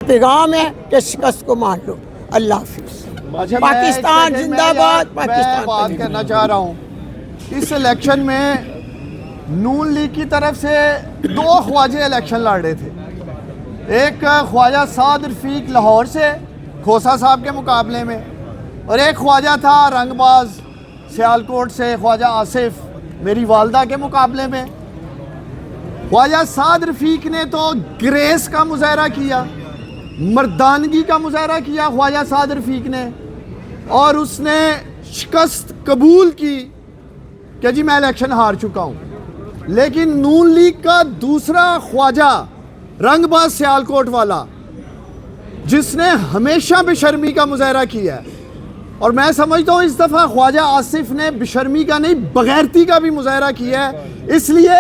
پیغام ہے کہ شکست کو مان لو. اللہ حافظ. پاکستان زندہ باد. میں بات کرنا چاہ رہا ہوں، اس الیکشن میں نون لیگ کی طرف سے 2 خواجے الیکشن لڑ رہے تھے. ایک خواجہ سعد رفیق لاہور سے کھوسا صاحب کے مقابلے میں، اور ایک خواجہ تھا رنگ باز سیالکوٹ سے خواجہ آصف میری والدہ کے مقابلے میں. خواجہ سعد رفیق نے تو گریس کا مظاہرہ کیا، مردانگی کا مظاہرہ کیا خواجہ سعد رفیق نے، اور اس نے شکست قبول کی کہ جی میں الیکشن ہار چکا ہوں. لیکن نون لیگ کا دوسرا خواجہ رنگ باز سیالکوٹ والا، جس نے ہمیشہ بے شرمی کا مظاہرہ کیا ہے، اور میں سمجھتا ہوں اس دفعہ خواجہ آصف نے بے شرمی کا نہیں بغیرتی کا بھی مظاہرہ کیا ہے، اس لیے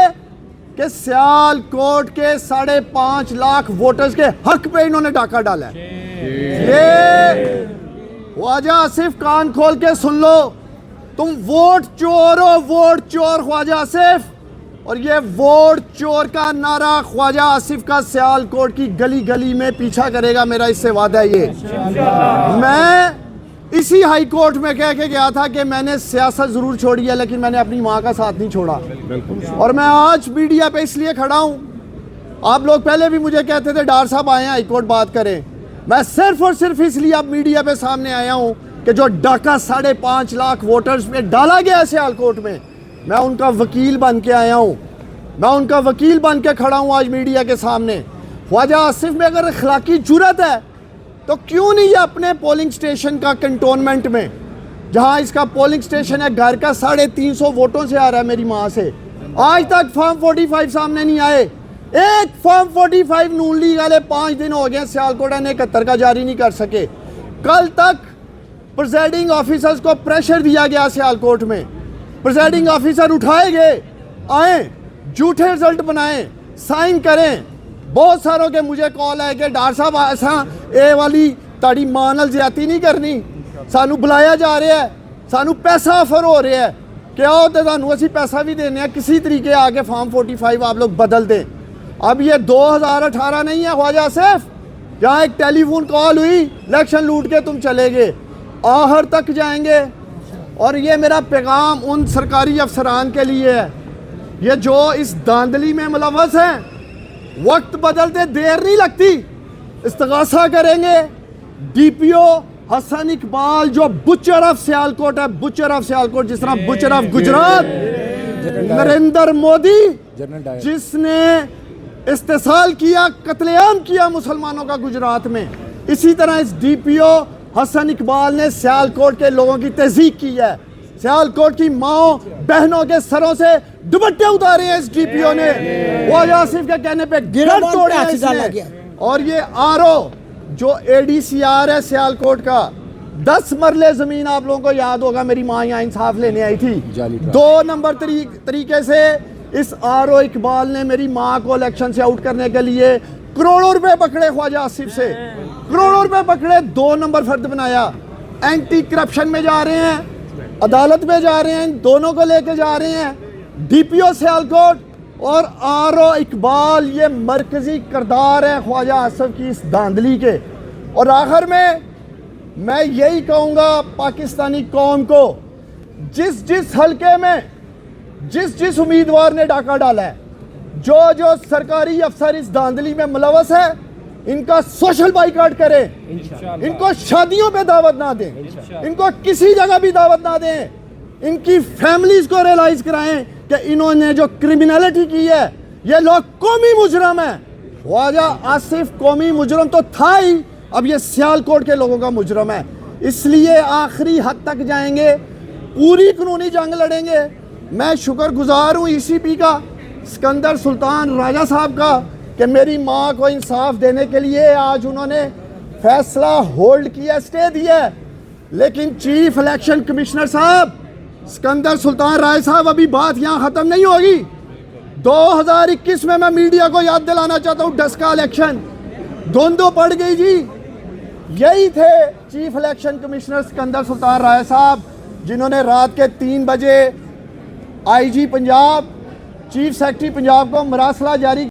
کہ سیالکوٹ کے 5.5 لاکھ ووٹرز کے حق پہ انہوں نے ڈاکہ ڈالا ہے. یہ خواجہ آصف کان کھول کے سن لو، تم ووٹ چور ہو، ووٹ چور خواجہ آصف. اور یہ ووٹ چور کا نعرہ خواجہ آصف کا سیالکوٹ کی گلی گلی میں پیچھا کرے گا، میرا اس سے وعدہ ہے. یہ میں اسی ہائی کورٹ میں کہہ کے گیا تھا کہ میں نے سیاست ضرور چھوڑی ہے لیکن میں نے اپنی ماں کا ساتھ نہیں چھوڑا. اور میں آج میڈیا پہ اس لیے کھڑا ہوں، آپ لوگ پہلے بھی مجھے کہتے تھے ڈار صاحب آئے ہیں ہائی کورٹ بات کریں، میں صرف اور صرف اس لیے اب میڈیا پہ سامنے آیا ہوں کہ جو ڈاکہ 5.5 لاکھ ووٹرز میں ڈالا گیا ہے سیالکوٹ میں، میں ان کا وکیل بن کے آیا ہوں، میں ان کا وکیل بن کے کھڑا ہوں آج میڈیا کے سامنے. خواجہ آصف میں اگر اخلاقی جرت ہے تو کیوں نہیں یہ اپنے پولنگ سٹیشن کا کنٹونمنٹ میں، جہاں اس کا پولنگ سٹیشن ہے، گھر کا 350 ووٹوں سے آ رہا ہے میری ماں سے، آج تک فارم 45 سامنے نہیں آئے. ایک فارم 45 نون لیگ والے 5 دن ہو گئے سیالکوٹ 71 کا جاری نہیں کر سکے. کل تک پریزائڈنگ آفیسرز کو پریشر دیا گیا سیالکوٹ میں، پریزائڈنگ آفیسر اٹھائے گئے، آئیں جھوٹے رزلٹ بنائیں، سائن کریں. بہت ساروں کے مجھے کال ہے کہ ڈار صاحب ایسا اے والی تاڑی مانل زیادتی نہیں کرنی، سانو بلایا جا رہا ہے، سانو پیسہ آفر ہو رہا ہے کہ آؤ تو سانو اسی پیسہ بھی دینے ہیں، کسی طریقے آگے فارم 45 آپ لوگ بدل دیں. اب یہ 2018 نہیں ہے خواجہ آصف جہاں ایک ٹیلی فون کال ہوئی الیکشن لوٹ کے تم چلے گئے، آخر تک جائیں گے. اور یہ میرا پیغام ان سرکاری افسران کے لیے ہے، یہ جو اس داندلی میں ملوث ہیں، وقت بدلتے دیر نہیں لگتی، استغاثہ کریں گے. ڈی پی او حسن اقبال جو بچر آف سیالکوٹ ہے، بچر آف سیالکوٹ، جس طرح بچر آف گجرات نریندر مودی جس نے استحصال کیا، قتل عام کیا مسلمانوں کا گجرات میں، اسی طرح اس ڈی پی او حسن اقبال نے سیالکوٹ کے لوگوں کی تہذیب کی ہے. سیالکوٹ کی ماں بہنوں کے سروں سے دوپٹے اتارے ہیں اس ڈی پی او نے، خواجہ آصف کے کہنے پہ گرد توڑے ہیں اس نے. اور یہ آر او جو اے ڈی سی آر ہے سیالکوٹ کا، 10 مرلے زمین آپ لوگوں کو یاد ہوگا، میری ماں یہاں انصاف لینے آئی تھی، 2 نمبر طریقے سے اس آر او اقبال نے میری ماں کو الیکشن سے آؤٹ کرنے کے لیے کروڑوں روپے پکڑے خواجہ آصف سے، کروڑوں روپے پکڑے، 2 نمبر فرد بنایا. اینٹی کرپشن میں جا رہے ہیں، عدالت میں جا رہے ہیں، دونوں کو لے کے جا رہے ہیں. ڈی پی او سیالکوٹ اور آر او اقبال یہ مرکزی کردار ہے خواجہ آصف کی اس داندلی کے. اور آخر میں یہی کہوں گا پاکستانی قوم کو، جس حلقے میں جس امیدوار نے ڈاکہ ڈالا ہے، جو سرکاری افسر اس داندلی میں ملوث ہے، ان کا سوشل بائیکاٹ کریں، ان کو شادیوں پہ دعوت نہ دیں، ان کو کسی جگہ بھی دعوت نہ دیں، ان کی فیملیز کو ریلائز کرائیں کہ انہوں نے جو کرمینلٹی کی ہے، یہ لوگ قومی مجرم ہیں. خواجہ آصف قومی مجرم تو تھا ہی، اب یہ سیالکوٹ کے لوگوں کا مجرم ہے. اس لیے آخری حد تک جائیں گے، پوری قانونی جنگ لڑیں گے. میں شکر گزار ہوں ای سی پی کا، سکندر سلطان راجہ صاحب کا، کہ میری ماں کو انصاف دینے کے لیے آج انہوں نے فیصلہ ہولڈ کیا، سٹے دیا ہے. لیکن چیف الیکشن کمشنر صاحب سکندر سلطان رائے صاحب، ابھی بات یہاں ختم نہیں ہوگی. 2021 میں میڈیا کو یاد دلانا چاہتا ہوں، ڈسکا الیکشن دھندو پڑ گئی جی. یہی تھے چیف الیکشن کمشنر سکندر سلطان رائے صاحب، جنہوں نے رات کے 3 بجے آئی جی پنجاب، چیف سیکرٹری پنجاب کو مراسلہ جاری